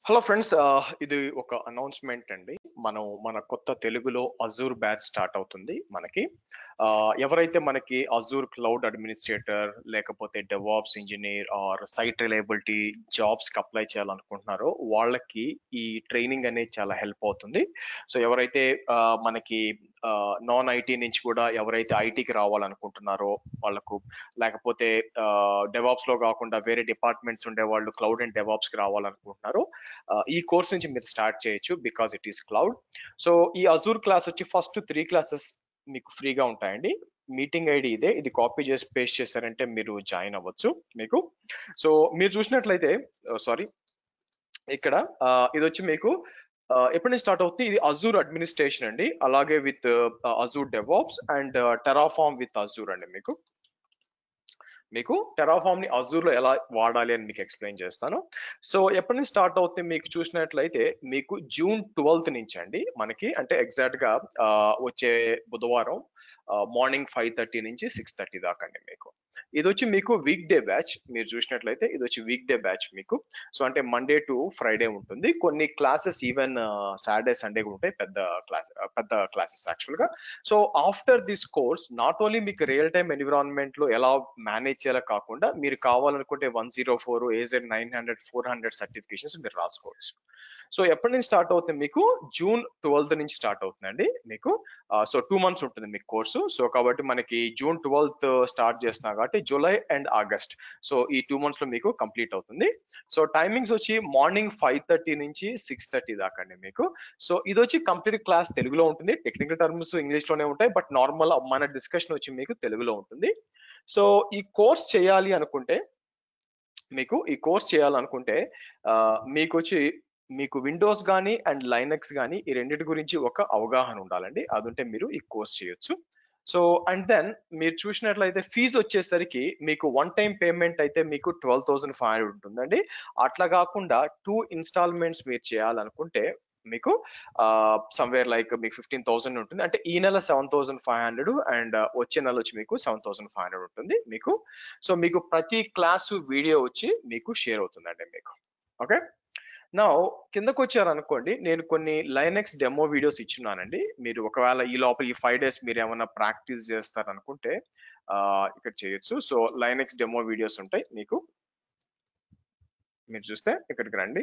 Hello friends, ఇది ఒక announcement అండి. మన కొత్త తెలుగులో అజూర్ బ్యాచ్ స్టార్ట్ అవుతుంది మనకి. ఎవరైతే మనకి అజూర్ క్లౌడ్ అడ్మినిస్ట్రేటర్ లేకపోతే DevOps engineer or site reliability జాబ్స్కి అప్లై చేయాలనుకుంటున్నారో వాళ్ళకి ఈ ట్రైనింగ్ అనేది చాలా హెల్ప్ అవుతుంది. సో ఎవరైతే మనకి నాన్ ఐటీ నుంచి కూడా ఎవరైతే ఐటీకి రావాలనుకుంటున్నారో వాళ్ళకు, లేకపోతే డెవాప్స్ లో కాకుండా వేరే డిపార్ట్మెంట్స్ ఉండే వాళ్ళు క్లౌడ్ అండ్ డెవాప్స్ కి రావాలనుకుంటున్నారో ఈ కోర్స్ నుంచి మీరు స్టార్ట్ చేయొచ్చు because it is cloud. So ఈ అజూర్ క్లాస్ వచ్చి ఫస్ట్ 3 క్లాసెస్ మీకు ఫ్రీగా ఉంటాయండి. మీటింగ్ ఐడి ఇదే, ఇది కాపీ చేసి పేస్ట్ చేశారంటే మీరు జాయిన్ అవ్వచ్చు మీకు. సో మీరు చూసినట్లయితే సారీ, ఇక్కడ ఇది వచ్చి మీకు ఎప్పటి నుంచి స్టార్ట్ అవుతుంది, ఇది అజూర్ అడ్మినిస్ట్రేషన్ అండి, అలాగే with Azure DevOps and Terraform with Azure అండి. మీకు టెరాఫార్మ్ ని అజూర్ లో ఎలా వాడాలి అని మీకు ఎక్స్ప్లెయిన్ చేస్తాను. సో ఎప్పటి నుంచి స్టార్ట్ అవుతుంది మీకు చూసినట్లయితే మీకు జూన్ 12th నుంచి అండి మనకి, అంటే ఎగ్జాక్ట్ గా వచ్చే బుధవారం మార్నింగ్ 5:30 నుంచి 6:30 దాకా అండి మీకు. ఇది వచ్చి మీకు వీక్ డే బ్యాచ్. మీరు చూసినట్లయితే ఇది వచ్చి వీక్ డే బ్యాచ్ మీకు. సో అంటే మండే టు ఫ్రైడే ఉంటుంది. కొన్ని క్లాసెస్ ఈవెన్ సాటర్డే సండే కూడా ఉంటాయి, పెద్ద క్లాసెస్ యాక్చువల్ గా. So after this course not only మీకు రియల్ టైమ్ ఎన్విరాన్మెంట్ లో ఎలా మేనేజ్ చేయాలో కాకుండా, మీరు కావాలనుకుంటే 104 AZ 900 400 సర్టిఫికేషన్స్ మీరు రాసుకోవచ్చు. సో ఎప్పటి నుంచి స్టార్ట్ అవుతుంది మీకు, జూన్ 12th నుంచి స్టార్ట్ అవుతుందండి మీకు. సో 2 months ఉంటుంది మీకు కోర్సు. సో కాబట్టి మనకి జూన్ 12th స్టార్ట్ చేస్తున్నా కాబట్టి జూలై అండ్ ఆగస్ట్, సో ఈ 2 months లో మీకు కంప్లీట్ అవుతుంది. సో టైమింగ్స్ వచ్చి మార్నింగ్ 5:30 నుంచి 6:30 దాకా అండి మీకు. సో ఇది వచ్చి కంప్లీట్ క్లాస్ తెలుగులో ఉంటుంది. టెక్నికల్ టర్మ్స్ ఇంగ్లీష్ లోనే ఉంటాయి, బట్ నార్మల్ మన డిస్కషన్ వచ్చి మీకు తెలుగులో ఉంటుంది. సో ఈ కోర్స్ చేయాలి అనుకుంటే, మీకు వచ్చి మీకు విండోస్ కానీ అండ్ లైనక్స్ కానీ ఈ రెండింటి గురించి ఒక అవగాహన ఉండాలండి. అది ఉంటే మీరు ఈ కోర్స్ చేయొచ్చు. సో అండ్ దెన్ మీరు చూసినట్లయితే ఫీజు వచ్చేసరికి మీకు వన్ టైం పేమెంట్ అయితే మీకు 12,500 ఉంటుందండి. అట్లా కాకుండా 2 installments మీరు చేయాలనుకుంటే మీకు సమ్వేర్ లైక్ మీకు 15,000 ఉంటుంది. అంటే ఈ నెల 7,500 అండ్ వచ్చే నెల వచ్చి మీకు 7,500 ఉంటుంది మీకు. సో మీకు ప్రతి క్లాసు వీడియో వచ్చి మీకు షేర్ అవుతుందండి మీకు. ఓకే, నా కిందకు వచ్చారనుకోండి, నేను కొన్ని లైనక్స్ డెమో వీడియోస్ ఇచ్చున్నానండి. మీరు ఒకవేళ ఈ లోపల ఈ 5 days మీరు ఏమైనా ప్రాక్టీస్ చేస్తారనుకుంటే ఇక్కడ చేయొచ్చు. సో లైనక్స్ డెమో వీడియోస్ ఉంటాయి మీకు. మీరు చూస్తే ఇక్కడికి రండి.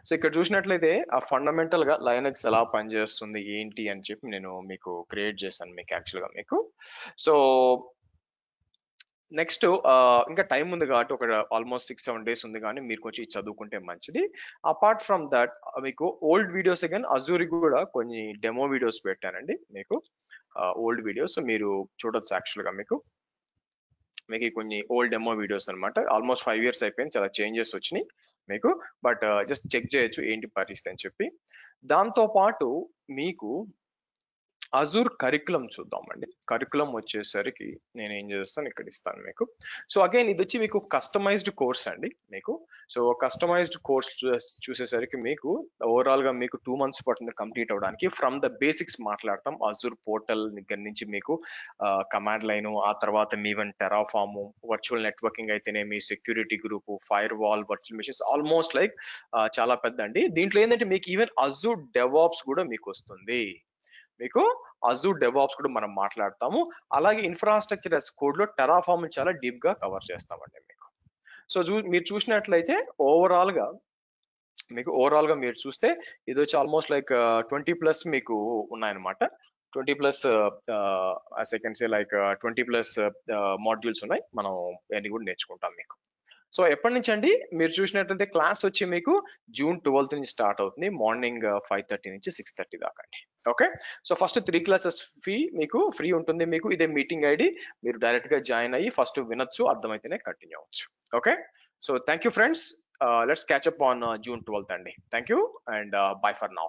సో ఇక్కడ చూసినట్లయితే ఆ ఫండమెంటల్ గా లైనక్స్ ఎలా పనిచేస్తుంది ఏంటి అని చెప్పి నేను మీకు క్రియేట్ చేశాను మీకు యాక్చువల్ గా మీకు. సో నెక్స్ట్ ఇంకా టైం ఉంది కాబట్టి ఒక ఆల్మోస్ట్ 6-7 days ఉంది, కానీ మీరు కొంచెం చదువుకుంటే మంచిది. అపార్ట్ ఫ్రమ్ దట్ మీకు ఓల్డ్ వీడియోస్ అగైన్ అజూరి కూడా కొన్ని డెమో వీడియోస్ పెట్టానండి మీకు. ఓల్డ్ వీడియోస్ మీరు చూడొచ్చు యాక్చువల్ గా మీకు. కొన్ని ఓల్డ్ డెమో వీడియోస్ అన్నమాట. ఆల్మోస్ట్ 5 years అయిపోయింది, చాలా చేంజెస్ వచ్చినాయి మీకు. బట్ జస్ట్ చెక్ చేయొచ్చు ఏంటి పరిస్థితి అని చెప్పి. దాంతో పాటు మీకు అజూర్ కరికులం చూద్దామండి. కరికులం వచ్చేసరికి నేను ఏం చేస్తాను ఇక్కడ ఇస్తాను మీకు. సో అగైన్ ఇది వచ్చి మీకు కస్టమైజ్డ్ కోర్స్ అండి మీకు. సో కస్టమైజ్డ్ కోర్స్ చూసేసరికి మీకు ఓవరాల్ గా మీకు 2 months పడుతుంది కంప్లీట్ అవడానికి. ఫ్రమ్ ద బేసిక్స్ మాట్లాడతాం. అజూర్ పోర్టల్ దగ్గర నుంచి మీకు కమాండ్ లైన్, ఆ తర్వాత మీవన్ టెరాఫామ్, వర్చువల్ నెట్వర్కింగ్ అయితేనేమి, security group, fire wall, virtual machines, almost like చాలా పెద్ద అండి. దీంట్లో ఏంటంటే మీకు ఈవెన్ అజూర్ డెవాప్స్ కూడా మీకు వస్తుంది. మీకు అజూర్ డెవాప్స్ కూడా మనం మాట్లాడతాము. అలాగే ఇన్ఫ్రాస్ట్రక్చర్ యాస్ కోడ్ లో టెరాఫార్మ్ చాలా డీప్ గా కవర్ చేస్తామండి మీకు. సో మీరు చూసినట్లయితే ఓవరాల్ గా మీరు చూస్తే ఇది వచ్చి ఆల్మోస్ట్ లైక్ 20+ మీకు ఉన్నాయన్నమాట. 20+ as I can say like 20+ modules ఉన్నాయి. మనం అన్ని కూడా నేర్చుకుంటాం మీకు. సో ఎప్పటి నుంచి అండి, మీరు చూసినట్లయితే క్లాస్ వచ్చి మీకు జూన్ 12th నుంచి స్టార్ట్ అవుతుంది. మార్నింగ్ 5:30 నుంచి 6:30 దాకా అండి. Okay, so first 3 classes fee మీకు ఫ్రీ ఉంటుంది మీకు. ఇదే మీటింగ్ ఐడి, మీరు డైరెక్ట్ గా జాయిన్ అయ్యి ఫస్ట్ వినొచ్చు, అర్థమైతేనే కంటిన్యూ అవ్వచ్చు. Okay, so thank you friends. Let's catch up on June 12th అండి. Thank you and by for now.